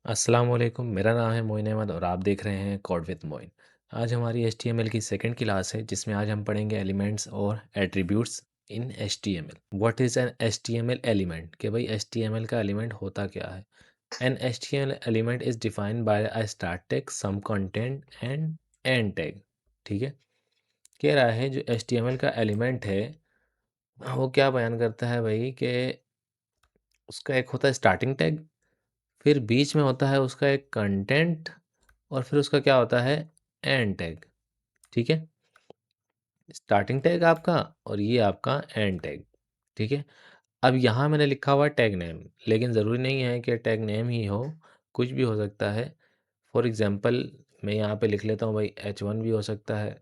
अस्सलाम वालेकुम, मेरा नाम है मोइन अहमद और आप देख रहे हैं कोड विद मोइन। आज हमारी एचटीएमएल की सेकंड क्लास है जिसमें आज हम पढ़ेंगे एलिमेंट्स और attributes in HTML. What is an HTML element? कि भाई एचटीएमएल का एलिमेंट होता क्या है? An HTML element is defined by a start tag, some content and end tag. ठीक है, कह रहा है जो एचटीएमएल का एलिमेंट है वो क्या बयान करता है भाई कि उसका एक होता है स्टार्टिंग टैग, फिर बीच में होता है उसका एक कंटेंट और फिर उसका क्या होता है एंड टैग। ठीक है, स्टार्टिंग टैग आपका और ये आपका एंड टैग। ठीक है, अब यहाँ मैंने लिखा हुआ है टैग नेम, लेकिन ज़रूरी नहीं है कि टैग नेम ही हो, कुछ भी हो सकता है। फॉर एग्जांपल मैं यहाँ पे लिख लेता हूँ भाई H1 भी हो सकता है।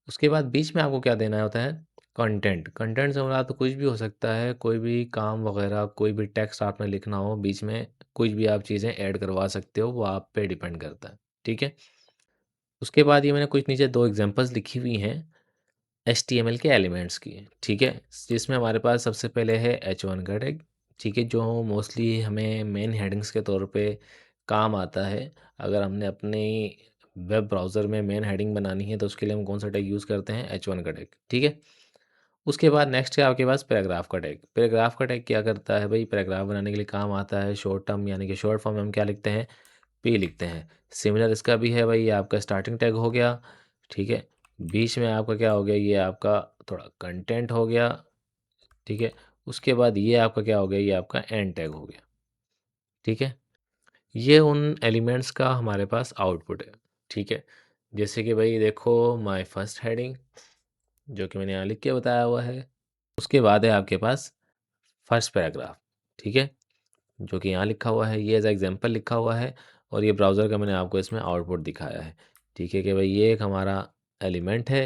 उसके बाद बीच में आपको क्या देना होता है कंटेंट। कंटेंट से मुराद तो कुछ भी हो सकता है, कोई भी काम वगैरह, कोई भी टेक्स्ट आपने लिखना हो, बीच में कुछ भी आप चीज़ें ऐड करवा सकते हो, वो आप पे डिपेंड करता है। ठीक है, उसके बाद ये मैंने कुछ नीचे दो एग्जांपल्स लिखी हुई हैं एचटीएमएल के एलिमेंट्स की। ठीक है, जिसमें हमारे पास सबसे पहले है H1 का टैग। ठीक है, जो मोस्टली हमें मेन हेडिंग्स के तौर पे काम आता है। अगर हमने अपनी वेब ब्राउज़र में मेन हेडिंग बनानी है तो उसके लिए हम कौन सा टैग यूज़ करते हैं? H1 का टैग। ठीक है, उसके बाद नेक्स्ट है आपके पास पैराग्राफ का टैग। पैराग्राफ का टैग क्या करता है भाई? पैराग्राफ बनाने के लिए काम आता है। शॉर्ट टर्म यानी कि शॉर्ट फॉर्म में हम क्या लिखते हैं? पी लिखते हैं। सिमिलर इसका भी है भाई, ये आपका स्टार्टिंग टैग हो गया। ठीक है, बीच में आपका क्या हो गया? ये आपका थोड़ा कंटेंट हो गया। ठीक है, उसके बाद ये आपका क्या हो गया? ये आपका एंड टैग हो गया। ठीक है, ये उन एलिमेंट्स का हमारे पास आउटपुट है। ठीक है, जैसे कि भाई देखो माय फर्स्ट हेडिंग, जो कि मैंने यहाँ लिख के बताया हुआ है। उसके बाद है आपके पास फर्स्ट पैराग्राफ। ठीक है, जो कि यहाँ लिखा हुआ है, ये एज एग्जाम्पल लिखा हुआ है और ये ब्राउज़र का मैंने आपको इसमें आउटपुट दिखाया है। ठीक है, कि भाई ये एक हमारा एलिमेंट है,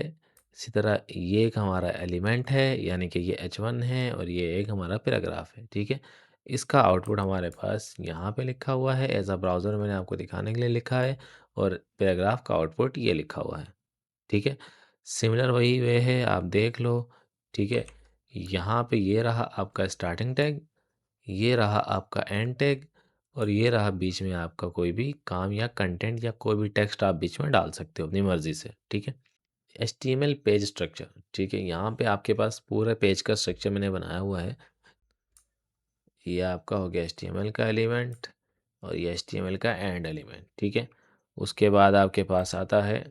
इसी तरह ये एक हमारा एलिमेंट है यानी कि ये H1 है और ये एक हमारा पैराग्राफ है। ठीक है, इसका आउटपुट हमारे पास यहाँ पे लिखा हुआ है, एज अ ब्राउज़र मैंने आपको दिखाने के लिए लिखा है और पैराग्राफ का आउटपुट ये लिखा हुआ है। ठीक है, सिमिलर वही वे है, आप देख लो। ठीक है, यहाँ पे ये रहा आपका स्टार्टिंग टैग, ये रहा आपका एंड टैग और ये रहा बीच में आपका कोई भी काम या कंटेंट या कोई भी टेक्स्ट आप बीच में डाल सकते हो अपनी मर्ज़ी से। ठीक है, एचटीएमएल पेज स्ट्रक्चर। ठीक है, यहाँ पे आपके पास पूरे पेज का स्ट्रक्चर मैंने बनाया हुआ है। ये आपका हो गया एचटीएमएल का एलिमेंट और ये एचटीएमएल का एंड एलिमेंट। ठीक है, उसके बाद आपके पास आता है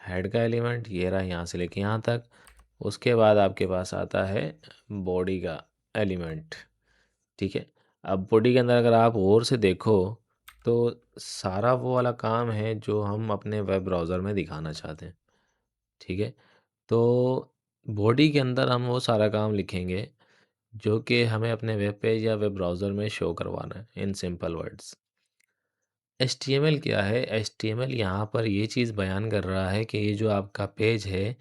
हेड का एलिमेंट, ये रहा यहाँ से लेके यहाँ तक। उसके बाद आपके पास आता है बॉडी का एलिमेंट। ठीक है, अब बॉडी के अंदर अगर आप गौर से देखो तो सारा वो वाला काम है जो हम अपने वेब ब्राउज़र में दिखाना चाहते हैं। ठीक है, तो बॉडी के अंदर हम वो सारा काम लिखेंगे जो कि हमें अपने वेब पेज या वेब ब्राउज़र में शो करवाना है इन सिंपल वर्ड्स। एचटीएमएल क्या है? एचटीएमएल यहाँ पर ये चीज़ बयान कर रहा है कि ये जो आपका पेज है,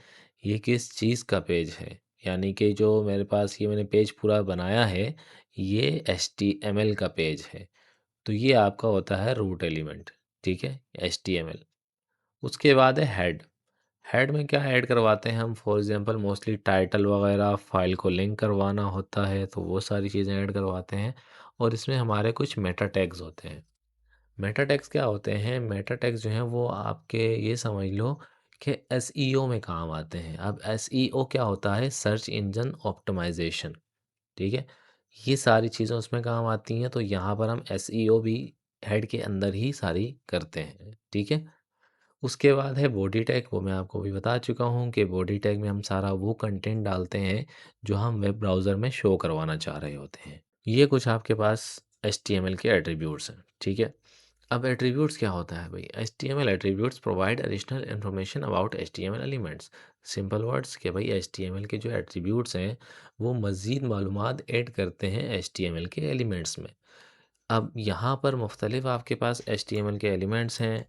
ये किस चीज़ का पेज है। यानी कि जो मेरे पास ये मैंने पेज पूरा बनाया है, ये एचटीएमएल का पेज है। तो ये आपका होता है रूट एलिमेंट। ठीक है, एचटीएमएल। उसके बाद है हेड। हेड में क्या ऐड करवाते हैं हम? फॉर एग्ज़ाम्पल मोस्टली टाइटल वगैरह, फ़ाइल को लिंक करवाना होता है, तो वो सारी चीज़ें ऐड करवाते हैं और इसमें हमारे कुछ मेटा टैग्स होते हैं। मेटा टैग्स क्या होते हैं? मेटा टैग्स जो हैं वो आपके ये समझ लो कि एसईओ में काम आते हैं। अब एसईओ क्या होता है? Search engine optimization. ठीक है? ये सारी चीज़ें उसमें काम आती हैं, तो यहाँ पर हम एसईओ भी हेड के अंदर ही सारी करते हैं। ठीक है? उसके बाद है बॉडी टैग, वो मैं आपको अभी बता चुका हूँ कि बॉडी टैग में हम सारा वो कंटेंट डालते हैं जो हम वेब ब्राउज़र में शो करवाना चाह रहे होते हैं। ये कुछ आपके पास एचटीएमएल के एट्रीब्यूट्स हैं। ठीक है? अब एट्रीब्यूट्स क्या होता है भाई? HTML attributes provide additional information about HTML elements. Simple words के भाई एचटीएमएल के जो एट्रीब्यूट्स हैं वो मज़ीद मालूमात ऐड करते हैं एचटीएमएल के एलिमेंट्स में। अब यहाँ पर मुख्तलिफ आपके पास एचटीएमएल के एलिमेंट्स हैं,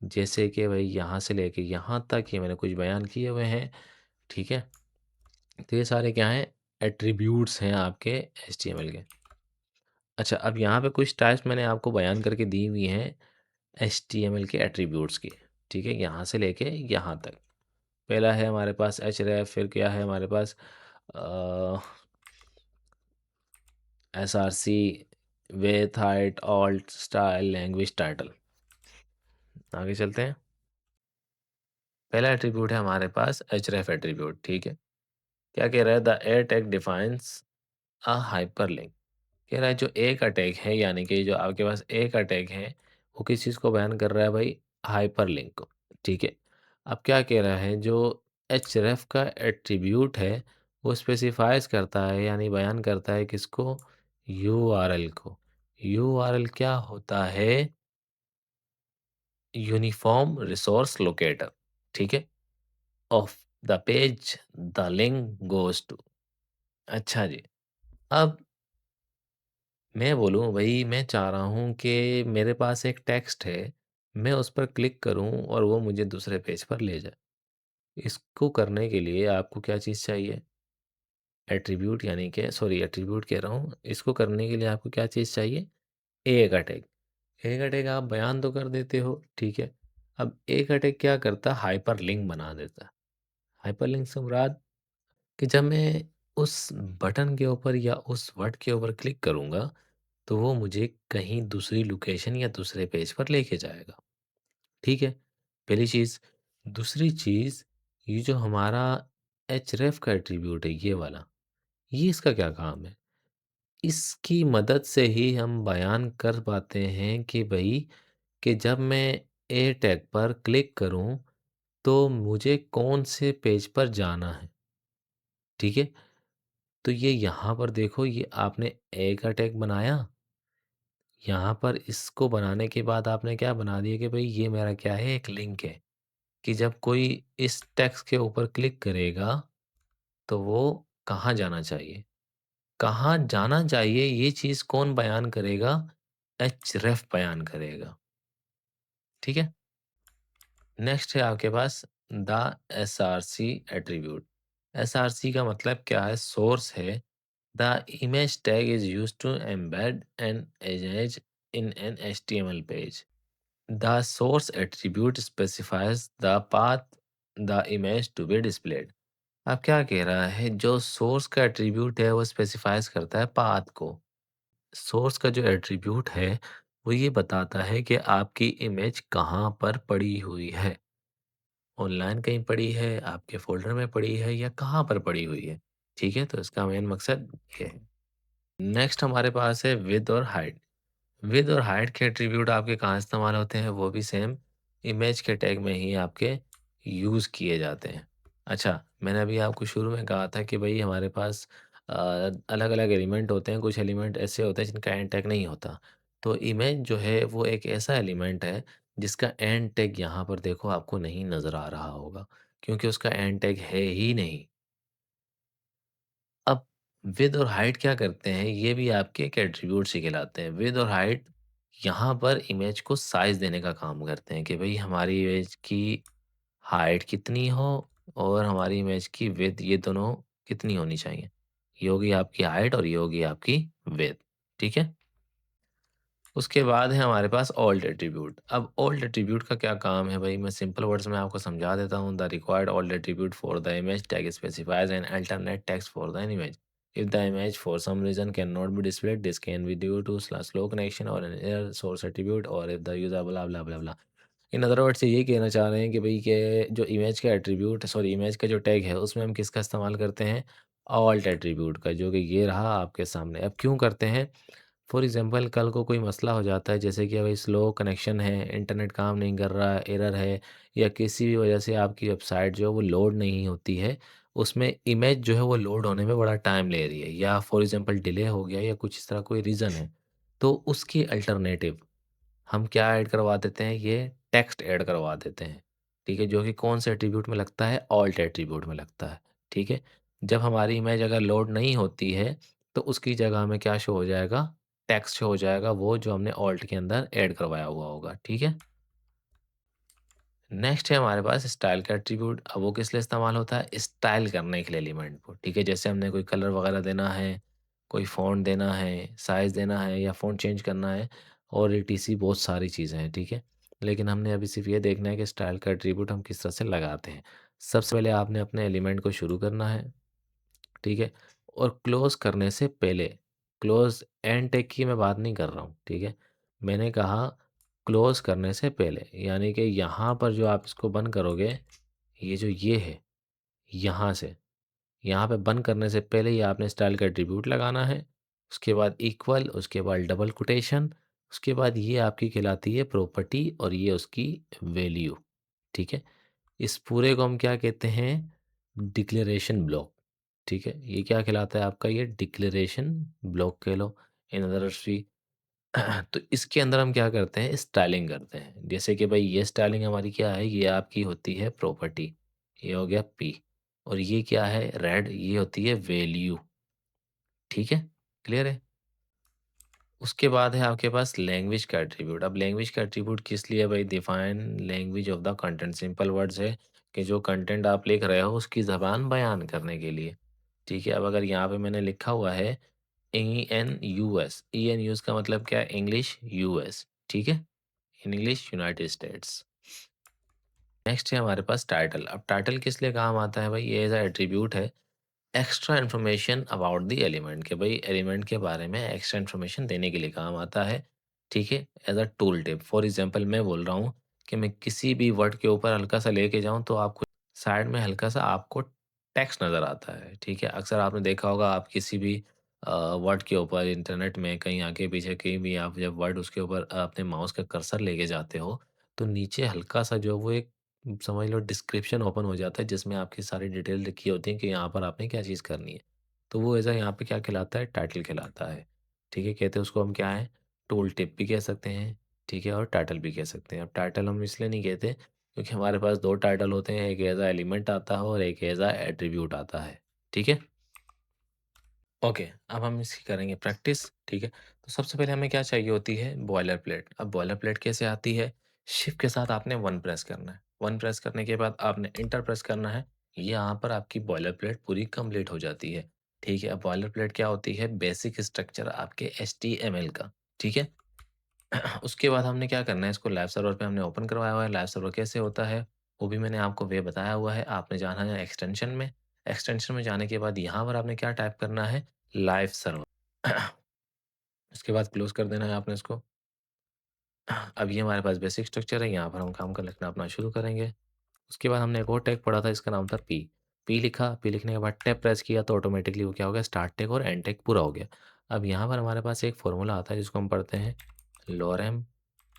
जैसे कि भाई यहाँ से लेके यहाँ तक ये मैंने कुछ बयान किए हुए हैं। ठीक है, तो ये सारे क्या हैं? एट्रीब्यूट्स हैं आपके एचटीएमएल के। अच्छा, अब यहाँ पे कुछ टाइप्स मैंने आपको बयान करके दी हुई हैं एचटीएमएल के एट्रीब्यूट्स की। ठीक है, यहाँ से लेके यहाँ तक। पहला है हमारे पास href, फिर क्या है हमारे पास src, with, height, alt, style, language, title. आगे चलते हैं। पहला एट्रीब्यूट है हमारे पास href एट्रीब्यूट, ठीक है। क्या कह रहा है? The A tag defines a hyperlink. कह रहा है जो एक अटैक है, यानी कि जो आपके पास एक अटैक है, वो किस चीज़ को बयान कर रहा है भाई? हाइपरलिंक को, ठीक है। अब क्या कह रहा है, जो href का एट्रीब्यूट है, वो स्पेसिफाइज करता है यानी बयान करता है किसको? यूआरएल को। यूआरएल क्या होता है? यूनिफॉर्म रिसोर्स लोकेटर, ठीक है, of the page the link goes to. अच्छा जी। अब मैं बोलूँ भई, मैं चाह रहा हूँ कि मेरे पास एक टेक्स्ट है, मैं उस पर क्लिक करूँ और वो मुझे दूसरे पेज पर ले जाए। इसको करने के लिए आपको क्या चीज़ चाहिए? एट्रिब्यूट, यानी कि सॉरी, एट्रिब्यूट कह रहा हूँ। इसको करने के लिए आपको क्या चीज़ चाहिए? एक अटैक। एक अटैक आप बयान तो कर देते हो, ठीक है। अब एक अटैक क्या करता है? हाइपरलिंक बना देता है। हाइपरलिंक से मुराद कि जब मैं उस बटन के ऊपर या उस वर्ड के ऊपर क्लिक करूँगा, तो वो मुझे कहीं दूसरी लोकेशन या दूसरे पेज पर लेके जाएगा, ठीक है? पहली चीज़। दूसरी चीज़, ये जो हमारा href का एट्रीब्यूट है, ये वाला, ये इसका क्या काम है? इसकी मदद से ही हम बयान कर पाते हैं कि भई, कि जब मैं ए टैग पर क्लिक करूँ, तो मुझे कौन से पेज पर जाना है, ठीक है? तो ये यहाँ पर देखो, ये आपने ए का टैग बनाया, यहाँ पर इसको बनाने के बाद आपने क्या बना दिया कि भई ये मेरा क्या है? एक लिंक है, कि जब कोई इस टेक्स्ट के ऊपर क्लिक करेगा, तो वो कहाँ जाना चाहिए? कहाँ जाना चाहिए, ये चीज़ कौन बयान करेगा? href बयान करेगा, ठीक है? नेक्स्ट है आपके पास द एसआरसी एट्रीब्यूट। एसआरसी का मतलब क्या है? सोर्स है। The image tag is used to embed an image in an HTML page. The source attribute specifies the path the image to be displayed। अब क्या कह रहा है? जो सोर्स का एट्रीब्यूट है, वो स्पेसिफाइज करता है पाथ को। सोर्स का जो एट्रीब्यूट है, वो ये बताता है कि आपकी इमेज कहाँ पर पड़ी हुई है। ऑनलाइन कहीं पड़ी है, आपके फ़ोल्डर में पड़ी है, या कहाँ पर पड़ी हुई है। ठीक है? तो इसका मेन मकसद ये है। नेक्स्ट हमारे पास है विड्थ और हाइट। विड्थ और हाइट के एट्रीब्यूट आपके कहाँ इस्तेमाल होते हैं? वो भी सेम इमेज के टैग में ही आपके यूज़ किए जाते हैं। अच्छा, मैंने अभी आपको शुरू में कहा था कि भई हमारे पास अलग-अलग एलिमेंट होते हैं, कुछ एलिमेंट ऐसे होते हैं जिनका एंड टैग नहीं होता। तो इमेज जो है, वो एक ऐसा एलिमेंट है जिसका एंड टैग यहाँ पर देखो आपको नहीं नज़र आ रहा होगा, क्योंकि उसका एंड टैग है ही नहीं। अब विड्थ और हाइट क्या करते हैं, ये भी आपके एक एट्रीब्यूट से कहलाते हैं। विड्थ और हाइट यहाँ पर इमेज को साइज़ देने का काम करते हैं कि भई हमारी इमेज की हाइट कितनी हो और हमारी इमेज की विड्थ, ये दोनों कितनी होनी चाहिए। ये होगी आपकी हाइट और ये होगी आपकी विड्थ, ठीक है? उसके बाद है हमारे पास ऑल्ट एट्रीब्यूट। अब ऑल्ट एट्रीब्यूट का क्या काम है भाई, मैं सिंपल वर्ड्स में आपको समझा देता हूँ। The required alt attribute for the image tag specifies an alternate text for the image. If the image for some reason can not be displayed, this can be due to slow connection or an error source attribute, or if the user blah blah blah blah. In other word से ये कहना चाह रहे हैं कि भई के जो इमेज का एट्रीब्यूट, सॉरी, इमेज का जो टैग है, उसमें हम किसका इस्तेमाल करते हैं? ऑल्ट एट्रीब्यूट का, जो कि ये रहा आपके सामने। अब क्यों करते हैं? फॉर एग्ज़ाम्पल, कल को कोई मसला हो जाता है, जैसे कि अभी स्लो कनेक्शन है, इंटरनेट काम नहीं कर रहा है, एरर है, या किसी भी वजह से आपकी वेबसाइट जो है वो लोड नहीं होती है, उसमें इमेज जो है वो लोड होने में बड़ा टाइम ले रही है, या फॉर एग्ज़ाम्पल डिले हो गया, या कुछ इस तरह कोई रीज़न है, तो उसकी अल्टरनेटिव हम क्या ऐड करवा देते हैं? ये टेक्स्ट ऐड करवा देते हैं, ठीक है? जो कि कौन से एट्रीब्यूट में लगता है? ऑल्ट एट्रीब्यूट में लगता है, ठीक है? जब हमारी इमेज अगर लोड नहीं होती है, तो उसकी जगह हमें क्या शो हो जाएगा? टेक्स्ट शो हो जाएगा, वो जो हमने ऑल्ट के अंदर ऐड करवाया हुआ होगा, ठीक है? नेक्स्ट है हमारे पास स्टाइल का एट्रीब्यूट। अब वो किस लिए इस्तेमाल होता है? स्टाइल करने के लिए एलिमेंट को, ठीक है? जैसे हमने कोई कलर वगैरह देना है, कोई फ़ॉन्ट देना है, साइज़ देना है, या फ़ॉन्ट चेंज करना है, और ईटीसी बहुत सारी चीज़ें हैं, ठीक है? लेकिन हमने अभी सिर्फ़ ये देखना है कि स्टाइल का एट्रीब्यूट हम किस तरह से लगाते हैं। सबसे पहले आपने अपने एलिमेंट को शुरू करना है, ठीक है? और क्लोज़ करने से पहले, क्लोज़ एंड टेक की मैं बात नहीं कर रहा हूँ, ठीक है? मैंने कहा क्लोज़ करने से पहले, यानी कि यहाँ पर जो आप इसको बंद करोगे, ये जो ये है, यहाँ से, यहाँ पे बंद करने से पहले ही आपने स्टाइल का एट्रीब्यूट लगाना है, उसके बाद इक्वल, उसके बाद डबल कोटेशन, उसके बाद ये आपकी कहलाती है प्रॉपर्टी और ये उसकी वैल्यू, ठीक है? इस पूरे को हम क्या कहते हैं? डिक्लेरेशन ब्लॉक, ठीक है? ये क्या कहलाता है आपका? ये डिक्लेरेशन ब्लॉक कह लो, इन अदर वर्ड्स भी। तो इसके अंदर हम क्या करते हैं? स्टाइलिंग करते हैं। जैसे कि भाई ये स्टाइलिंग हमारी क्या है? ये आपकी होती है प्रॉपर्टी, ये हो गया पी, और ये क्या है? रेड, ये होती है वैल्यू, ठीक है? क्लियर है? उसके बाद है आपके पास लैंग्वेज का एट्रीब्यूट। अब लैंग्वेज का एट्रीब्यूट किस लिए भाई? Define language of the content. Simple words है कि जो कंटेंट आप लिख रहे हो उसकी ज़बान बयान करने के लिए, ठीक है? अब अगर यहाँ पे मैंने लिखा हुआ है ENUS, ENUS का मतलब क्या है? इंग्लिश यूएस, ठीक है? English United states. नेक्स्ट है हमारे पास टाइटल। अब टाइटल किस लिए काम आता है भाई? ये एज़ अ एट्रीब्यूट है extra information about the element, के भाई एलिमेंट के बारे में एक्स्ट्रा इन्फॉर्मेशन देने के लिए काम आता है, ठीक है? As a tool tip. For example मैं बोल रहा हूँ कि मैं किसी भी वर्ड के ऊपर हल्का सा लेके जाऊँ तो आपको साइड में हल्का सा आपको टेक्स्ट नज़र आता है, ठीक है? अक्सर आपने देखा होगा आप किसी भी वर्ड के ऊपर इंटरनेट में कहीं आगे पीछे कहीं भी आप जब वर्ड उसके ऊपर अपने माउस का कर्सर लेके जाते हो तो नीचे हल्का सा जो वो एक समझ लो डिस्क्रिप्शन ओपन हो जाता है जिसमें आपकी सारी डिटेल लिखी होती है कि यहाँ पर आपने क्या चीज़ करनी है। तो वो ऐसा यहाँ पे क्या कहलाता है? टाइटल कहलाता है। ठीक है? कहते हैं उसको हम क्या है? टूल टिप भी कह सकते हैं, ठीक है? और टाइटल भी कह सकते हैं। अब टाइटल हम इसलिए नहीं कहते क्योंकि हमारे पास 2 टाइटल होते हैं, एक एज़ अ एलिमेंट आता है और एक एज़ अ एट्रिब्यूट आता है। ठीक है? ओके, अब हम इसकी करेंगे प्रैक्टिस, ठीक है? तो सबसे पहले हमें क्या चाहिए होती है? Boiler plate. अब बॉयलर प्लेट कैसे आती है? शिफ्ट के साथ आपने 1 प्रेस करना है। 1 प्रेस करने के बाद आपने एंटर प्रेस करना है। यहाँ पर आपकी बॉयलर प्लेट पूरी कंप्लीट हो जाती है, ठीक है? अब बॉयलर प्लेट क्या होती है? बेसिक स्ट्रक्चर आपके एचटीएमएल का, ठीक है? उसके बाद हमने क्या करना है? इसको लाइव सर्वर पे हमने ओपन करवाया हुआ है। लाइव सर्वर कैसे होता है? वो भी मैंने आपको वे बताया हुआ है। आपने जाना है एक्सटेंशन में। एक्सटेंशन में जाने के बाद यहाँ पर आपने क्या टाइप करना है? Live server. उसके बाद क्लोज़ कर देना है आपने इसको। अब ये हमारे पास बेसिक स्ट्रक्चर है, यहाँ पर हम काम कर लिखना अपना शुरू करेंगे। उसके बाद हमने एक और टैग पढ़ा था, इसका नाम था पी। पी लिखा, पी लिखने के बाद टैब प्रेस किया तो ऑटोमेटिकली वो क्या हो गया? स्टार्ट टैग और एंड टैग पूरा हो गया। अब यहाँ पर हमारे पास एक फ़ॉर्मूला आता है जिसको हम पढ़ते हैं लोरेम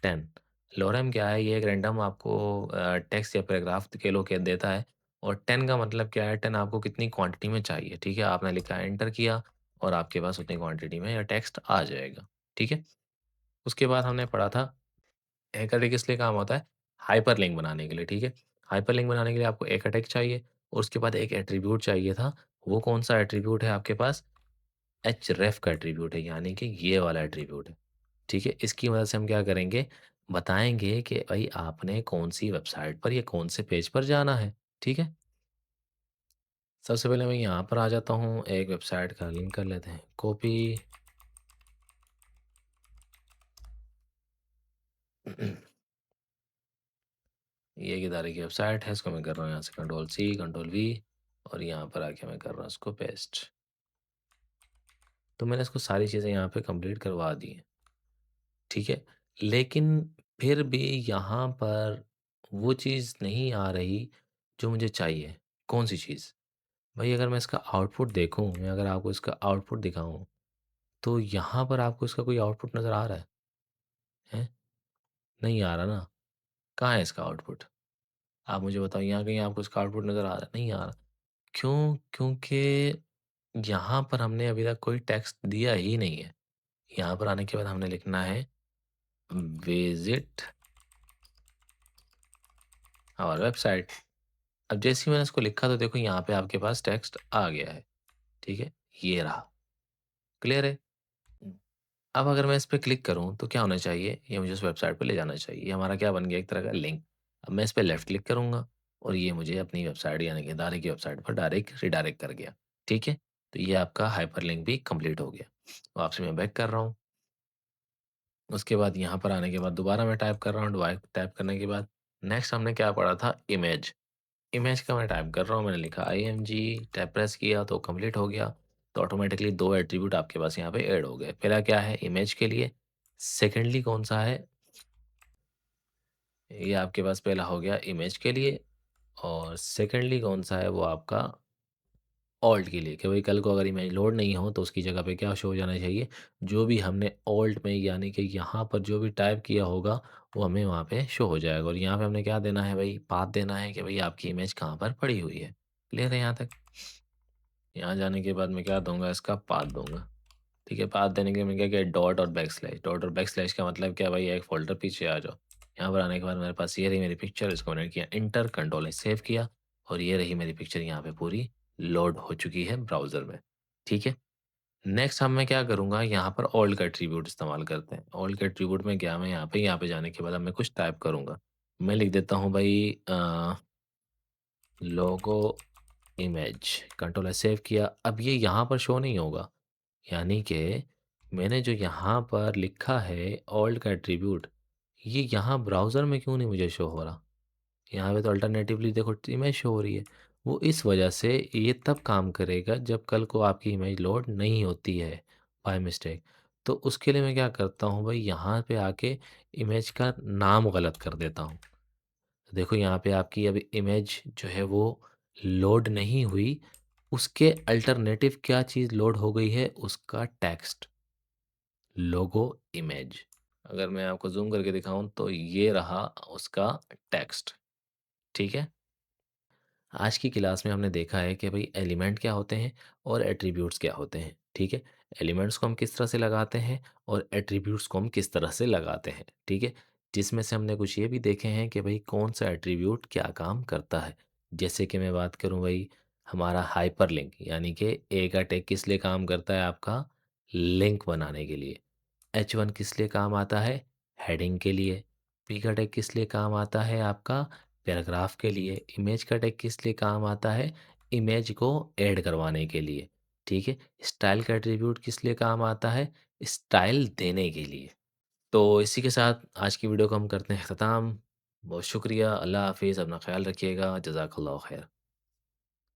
10। लोरेम क्या है? ये एक रैंडम आपको टेक्स्ट या पैराग्राफ के लो के देता है, और 10 का मतलब क्या है? 10 आपको कितनी क्वांटिटी में चाहिए, ठीक है? आपने लिखा, एंटर किया और आपके पास उतनी क्वांटिटी में यह टेक्स्ट आ जाएगा, ठीक है? उसके बाद हमने पढ़ा था एक अटैक किस लिए काम होता है? हाइपरलिंक बनाने के लिए, ठीक है? हाइपरलिंक बनाने के लिए आपको एक अटैक चाहिए और उसके बाद एक एट्रिब्यूट चाहिए था। वो कौन-सा एट्रिब्यूट है आपके पास? href का एट्रिब्यूट है, यानी कि ये वाला एट्रिब्यूट है, ठीक है? इसकी मदद से हम क्या करेंगे? बताएँगे कि भई आपने कौन-सी वेबसाइट पर या कौन से पेज पर जाना है, ठीक है? सबसे पहले मैं यहाँ पर आ जाता हूँ, एक वेबसाइट का लिंक कर लेते हैं, कॉपी। ये एक इदारे की वेबसाइट है, इसको मैं कर रहा हूँ यहाँ से कंट्रोल सी, कंट्रोल वी, और यहाँ पर आके मैं कर रहा हूँ इसको पेस्ट। तो मैंने इसको सारी चीज़ें यहाँ पे कंप्लीट करवा दी हैं, ठीक है? लेकिन फिर भी यहाँ पर वो चीज़ नहीं आ रही जो मुझे चाहिए। कौन-सी चीज़? भई अगर मैं इसका आउटपुट देखूँ, मैं अगर आपको इसका आउटपुट दिखाऊँ, तो यहाँ पर आपको इसका कोई आउटपुट नज़र आ रहा है? हैं? नहीं आ रहा ना? कहाँ है इसका आउटपुट? आप मुझे बताओ, यहाँ कहीं आपको इसका आउटपुट नज़र आ रहा है? नहीं आ रहा। क्यों? क्योंकि यहाँ पर हमने अभी तक कोई टेक्स्ट दिया ही नहीं है। यहाँ पर आने के बाद हमने लिखना है विज़िट आवर वेबसाइट। अब जैसे ही मैंने इसको लिखा तो देखो यहाँ पे आपके पास टेक्स्ट आ गया है, ठीक है? ये रहा, क्लियर है? हुँ। अब अगर मैं इस पे क्लिक करूँ तो क्या होना चाहिए? ये मुझे उस वेबसाइट पे ले जाना चाहिए। ये हमारा क्या बन गया? एक तरह का लिंक। अब मैं इस पे लेफ्ट क्लिक करूँगा और ये मुझे अपनी वेबसाइट यानी कि इदारे की वेबसाइट पर डायरेक्ट रिडायरेक्ट कर गया, ठीक है? तो ये आपका हाइपरलिंक भी कंप्लीट हो गया। वापसी मैं बैक कर रहा हूँ। उसके बाद यहाँ पर आने के बाद दोबारा मैं टाइप कर रहा हूँ, टाइप करने के बाद नेक्स्ट हमने क्या पढ़ा था? इमेज। इमेज का मैं टाइप कर रहा हूँ, मैंने लिखा आईएमजी, टैब प्रेस किया तो कंप्लीट हो गया। तो ऑटोमेटिकली 2 एट्रीब्यूट आपके पास यहाँ पे ऐड हो गए। पहला क्या है इमेज के लिए, सेकंडली कौन-सा है, ये आपके पास पहला हो गया इमेज के लिए और सेकंडली कौन-सा है वो आपका ऑल्ट के लिए कि भाई कल को अगर इमेज लोड नहीं हो तो उसकी जगह पे क्या शो हो जाना चाहिए, जो भी हमने ऑल्ट में यानी कि यहाँ पर जो भी टाइप किया होगा वो हमें वहाँ पे शो हो जाएगा और यहाँ पे हमने क्या देना है भाई, पाथ देना है कि भाई आपकी इमेज कहाँ पर पड़ी हुई है। क्लियर है यहाँ तक? यहाँ जाने के बाद मैं क्या दूँगा, इसका पाथ दूँगा। ठीक है, पाथ देने के लिए मैंने क्या किया डॉट और बैकस्लैश। डॉट और बैकस्लैश का मतलब क्या भाई, एक फ़ोल्डर पीछे आ जाओ। यहाँ पर आने के बाद मेरे पास ये रही मेरी पिक्चर, इसको मैंने किया एंटर, कंट्रोल एस सेव किया और ये रही मेरी पिक्चर यहाँ पे पूरी लोड हो चुकी है ब्राउज़र में। ठीक है? नेक्स्ट अब मैं क्या करूँगा, यहाँ पर ओल्ड का एट्रीब्यूट इस्तेमाल करते हैं। ओल्ड के एट्रीब्यूट में गया मैं यहाँ पे जाने के बाद अब मैं कुछ टाइप करूँगा। मैं लिख देता हूँ भाई लोगो इमेज, कंट्रोल एस सेव किया। अब ये यहाँ पर शो नहीं होगा। यानी कि मैंने जो यहाँ पर लिखा है ओल्ड का एट्रीब्यूट, ये यहाँ ब्राउज़र में क्यों नहीं मुझे शो हो रहा? यहाँ पे तो अल्टरनेटिवली देखो इमेज शो हो रही है। वो इस वजह से ये तब काम करेगा जब कल को आपकी इमेज लोड नहीं होती है बाय मिस्टेक। तो उसके लिए मैं क्या करता हूँ भाई, यहाँ पे आके इमेज का नाम गलत कर देता हूँ। देखो यहाँ पे आपकी अभी इमेज जो है वो लोड नहीं हुई, उसके अल्टरनेटिव क्या चीज़ लोड हो गई है, उसका टेक्स्ट, लोगो इमेज। अगर मैं आपको ज़ूम करके दिखाऊँ तो ये रहा उसका टेक्स्ट, ठीक है? आज की क्लास में हमने देखा है कि भाई एलिमेंट क्या होते हैं और एट्रीब्यूट्स क्या होते हैं, ठीक है? एलिमेंट्स को हम किस तरह से लगाते हैं और एट्रीब्यूट्स को हम किस तरह से लगाते हैं, ठीक है? जिसमें से हमने कुछ ये भी देखे हैं कि भाई कौन-सा एट्रीब्यूट क्या काम करता है। जैसे कि मैं बात करूँ भाई, हमारा हाइपरलिंक यानी कि ए का टैग किस लिए काम करता है आपका? लिंक बनाने के लिए। H1 किस लिए काम आता है? हेडिंग के लिए। P का टैग किस लिए काम आता है आपका? पैराग्राफ के लिए। इमेज का टैग किस लिए काम आता है? इमेज को ऐड करवाने के लिए। ठीक है? स्टाइल का एट्रीब्यूट किस लिए काम आता है? स्टाइल देने के लिए। तो इसी के साथ आज की वीडियो को हम करते हैं ख़त्म। बहुत शुक्रिया। अल्लाह हाफ़िज़। अपना ख़्याल रखिएगा। जज़ाकल्लाह ख़ैर।